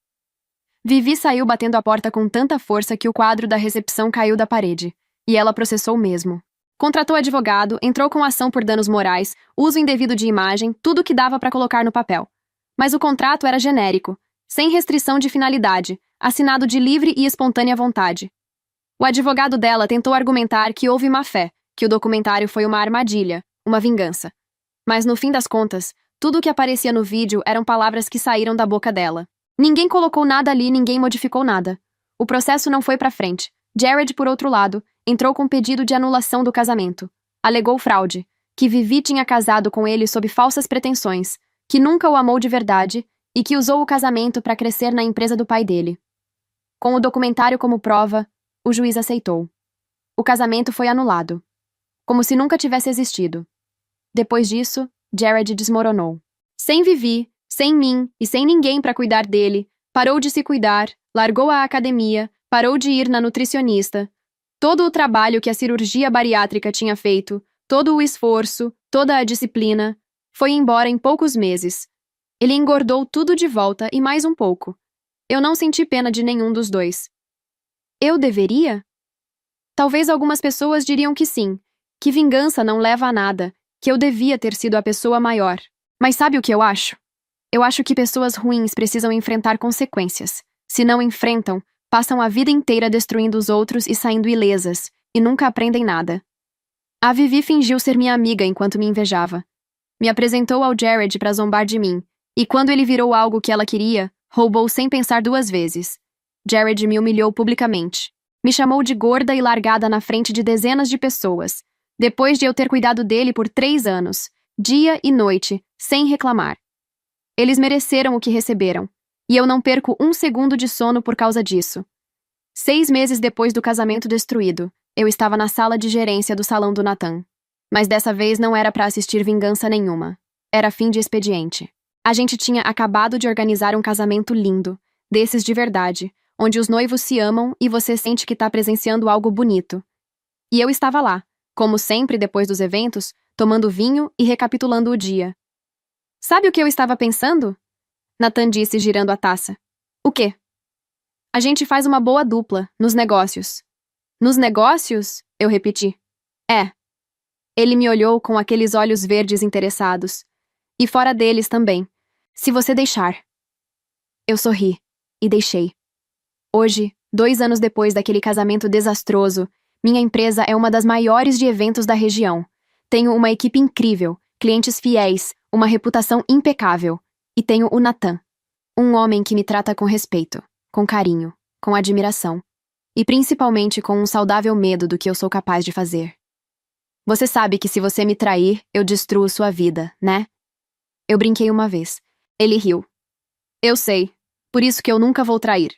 Vivi saiu batendo a porta com tanta força que o quadro da recepção caiu da parede, e ela processou mesmo. Contratou advogado, entrou com ação por danos morais, uso indevido de imagem, tudo o que dava para colocar no papel. Mas o contrato era genérico, sem restrição de finalidade, assinado de livre e espontânea vontade. O advogado dela tentou argumentar que houve má-fé, que o documentário foi uma armadilha, uma vingança. Mas no fim das contas, tudo o que aparecia no vídeo eram palavras que saíram da boca dela. Ninguém colocou nada ali, ninguém modificou nada. O processo não foi pra frente. Jared, por outro lado, entrou com pedido de anulação do casamento. Alegou fraude, que Vivi tinha casado com ele sob falsas pretensões, que nunca o amou de verdade e que usou o casamento para crescer na empresa do pai dele. Com o documentário como prova, o juiz aceitou. O casamento foi anulado, como se nunca tivesse existido. Depois disso, Jared desmoronou. Sem Vivi, sem mim e sem ninguém para cuidar dele, parou de se cuidar, largou a academia, parou de ir na nutricionista. Todo o trabalho que a cirurgia bariátrica tinha feito, todo o esforço, toda a disciplina, foi embora em poucos meses. Ele engordou tudo de volta e mais um pouco. Eu não senti pena de nenhum dos dois. Eu deveria? Talvez algumas pessoas diriam que sim, que vingança não leva a nada, que eu devia ter sido a pessoa maior. Mas sabe o que eu acho? Eu acho que pessoas ruins precisam enfrentar consequências. Se não enfrentam, passam a vida inteira destruindo os outros e saindo ilesas, e nunca aprendem nada. A Vivi fingiu ser minha amiga enquanto me invejava. Me apresentou ao Jared para zombar de mim, e quando ele virou algo que ela queria, roubou sem pensar duas vezes. Jared me humilhou publicamente. Me chamou de gorda e largada na frente de dezenas de pessoas, depois de eu ter cuidado dele por 3 anos, dia e noite, sem reclamar. Eles mereceram o que receberam, e eu não perco um segundo de sono por causa disso. 6 meses depois do casamento destruído, eu estava na sala de gerência do salão do Nathan. Mas dessa vez não era para assistir vingança nenhuma. Era fim de expediente. A gente tinha acabado de organizar um casamento lindo, desses de verdade, onde os noivos se amam e você sente que está presenciando algo bonito. E eu estava lá, como sempre depois dos eventos, tomando vinho e recapitulando o dia. Sabe o que eu estava pensando? Nathan disse, girando a taça. O quê? A gente faz uma boa dupla, nos negócios. Nos negócios? Eu repeti. É. Ele me olhou com aqueles olhos verdes interessados. E fora deles também. Se você deixar. Eu sorri. E deixei. Hoje, 2 anos depois daquele casamento desastroso, minha empresa é uma das maiores de eventos da região. Tenho uma equipe incrível, clientes fiéis, uma reputação impecável. E tenho o Nathan. Um homem que me trata com respeito, com carinho, com admiração. E principalmente com um saudável medo do que eu sou capaz de fazer. Você sabe que se você me trair, eu destruo sua vida, né? Eu brinquei uma vez. Ele riu. Eu sei. Por isso que eu nunca vou trair.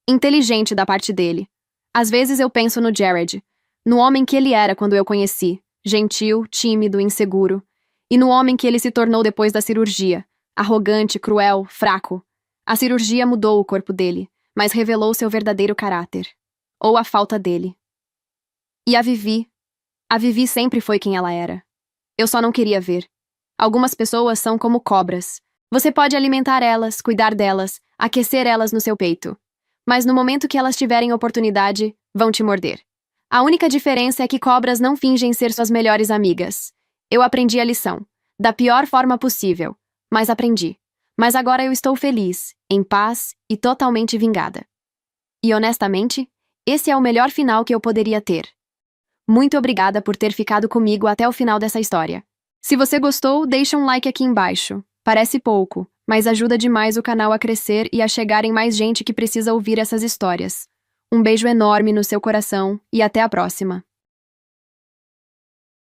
Inteligente da parte dele. Às vezes eu penso no Jared, no homem que ele era quando eu conheci, gentil, tímido, inseguro, e no homem que ele se tornou depois da cirurgia, arrogante, cruel, fraco. A cirurgia mudou o corpo dele, mas revelou seu verdadeiro caráter. Ou a falta dele. E a Vivi sempre foi quem ela era. Eu só não queria ver. Algumas pessoas são como cobras. Você pode alimentar elas, cuidar delas, aquecer elas no seu peito. Mas no momento que elas tiverem oportunidade, vão te morder. A única diferença é que cobras não fingem ser suas melhores amigas. Eu aprendi a lição. Da pior forma possível. Mas aprendi. Mas agora eu estou feliz, em paz e totalmente vingada. E honestamente, esse é o melhor final que eu poderia ter. Muito obrigada por ter ficado comigo até o final dessa história. Se você gostou, deixa um like aqui embaixo. Parece pouco, mas ajuda demais o canal a crescer e a chegar em mais gente que precisa ouvir essas histórias. Um beijo enorme no seu coração e até a próxima.